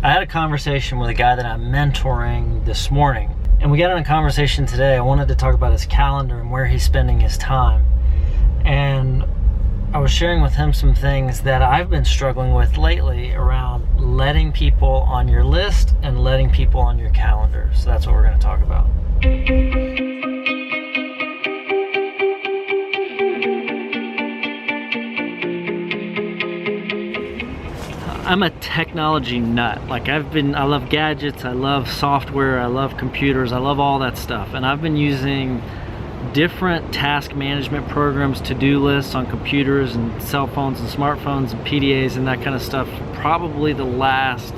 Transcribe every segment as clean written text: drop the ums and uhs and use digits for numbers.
I had a conversation with a guy that I'm mentoring this morning, and we got in a conversation today. I wanted to talk about his calendar and where he's spending his time. And I was sharing with him some things that I've been struggling with lately around letting people on your list and letting people on your calendar. So that's what we're going to talk about. I'm a technology nut. Like I love gadgets, I love software, I love computers, I love all that stuff. And I've been using different task management programs, to-do lists on computers and cell phones and smartphones and PDAs and that kind of stuff probably the last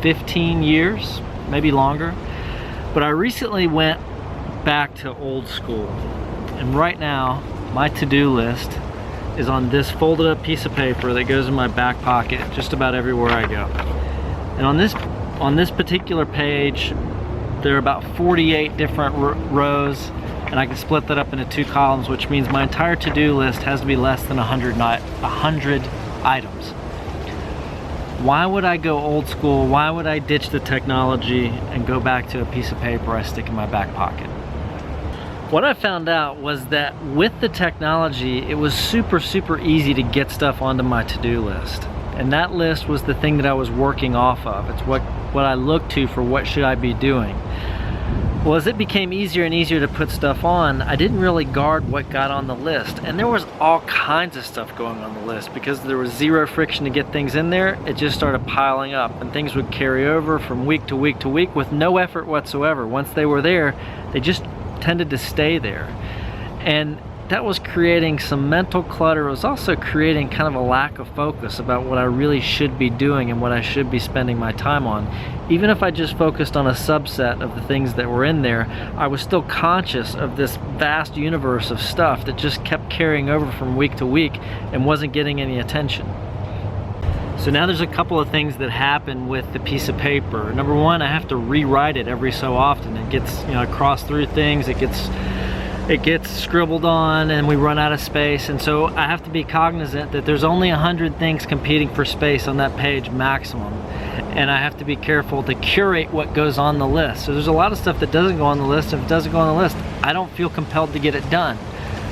15 years, maybe longer. But I recently went back to old school. And right now, my to-do list is on this folded up piece of paper that goes in my back pocket just about everywhere I go. And on this particular page, there are about 48 different rows, and I can split that up into 2 columns, which means my entire to-do list has to be less than 100 items. Why would I go old school? Why would I ditch the technology and go back to a piece of paper I stick in my back pocket? What I found out was that with the technology, it was super easy to get stuff onto my to-do list. And that list was the thing that I was working off of. It's what I looked to for what should I be doing. Well, as it became easier and easier to put stuff on, I didn't really guard what got on the list. And there was all kinds of stuff going on the list because there was zero friction to get things in there. It just started piling up and things would carry over from week to week to week with no effort whatsoever. Once they were there, they just tended to stay there. And that was creating some mental clutter. It was also creating kind of a lack of focus about what I really should be doing and what I should be spending my time on. Even if I just focused on a subset of the things that were in there, I was still conscious of this vast universe of stuff that just kept carrying over from week to week and wasn't getting any attention. So now there's a couple of things that happen with the piece of paper. Number one, I have to rewrite it every so often. It gets, I cross through things, it gets scribbled on, and we run out of space. And so I have to be cognizant that there's only 100 things competing for space on that page maximum. And I have to be careful to curate what goes on the list. So there's a lot of stuff that doesn't go on the list. If it doesn't go on the list, I don't feel compelled to get it done.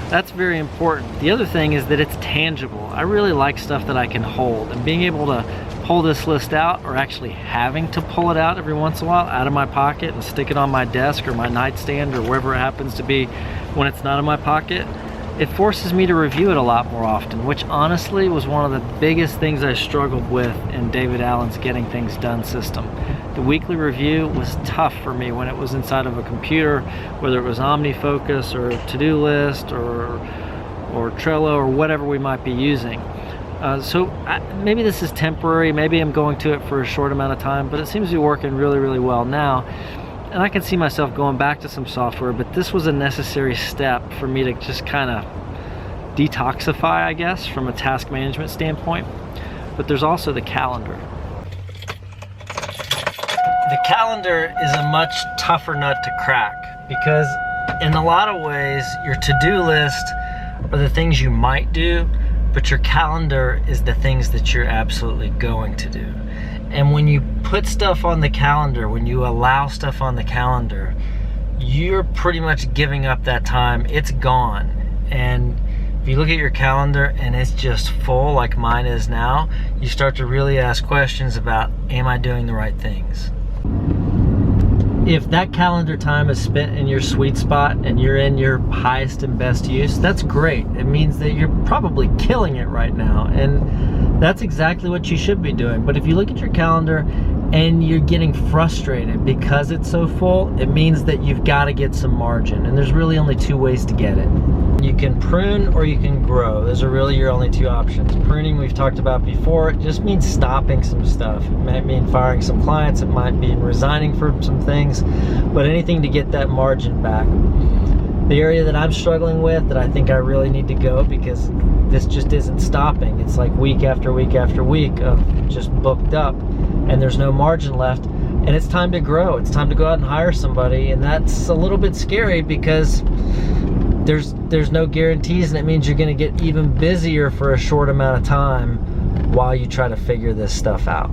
That's very important. The other thing is that it's tangible. I really like stuff that I can hold, and being able to pull this list out, or actually having to pull it out every once in a while out of my pocket and stick it on my desk or my nightstand or wherever it happens to be when it's not in my pocket, it forces me to review it a lot more often, which honestly was one of the biggest things I struggled with in David Allen's Getting Things Done system. The weekly review was tough for me when it was inside of a computer, whether it was OmniFocus or to-do list or Trello or whatever we might be using. Maybe this is temporary, maybe I'm going to it for a short amount of time, but it seems to be working really well now. And I can see myself going back to some software, but this was a necessary step for me to just kind of detoxify, I guess, from a task management standpoint. But there's also the calendar. The calendar is a much tougher nut to crack because in a lot of ways, your to-do list are the things you might do, but your calendar is the things that you're absolutely going to do. And when you put stuff on the calendar, when you allow stuff on the calendar, you're pretty much giving up that time. It's gone. And if you look at your calendar and it's just full like mine is now, you start to really ask questions about, am I doing the right things? If that calendar time is spent in your sweet spot and you're in your highest and best use, that's great. It means that you're probably killing it right now. And that's exactly what you should be doing. But if you look at your calendar and you're getting frustrated because it's so full, it means that you've got to get some margin. And there's really only 2 ways to get it. You can prune or you can grow. Those are really your only 2 options. Pruning, we've talked about before, it just means stopping some stuff. It might mean firing some clients, it might mean resigning from some things, but anything to get that margin back. The area that I'm struggling with, that I think I really need to go, because this just isn't stopping. It's like week after week after week of just booked up and there's no margin left. And it's time to grow. It's time to go out and hire somebody. And that's a little bit scary because there's no guarantees, and it means you're gonna get even busier for a short amount of time while you try to figure this stuff out.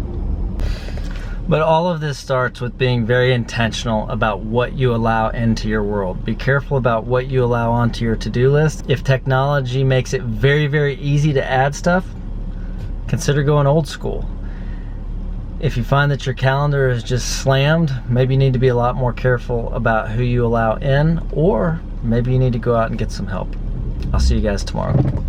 But all of this starts with being very intentional about what you allow into your world. Be careful about what you allow onto your to-do list. If technology makes it very, very easy to add stuff, consider going old school. If you find that your calendar is just slammed, maybe you need to be a lot more careful about who you allow in, or maybe you need to go out and get some help. I'll see you guys tomorrow.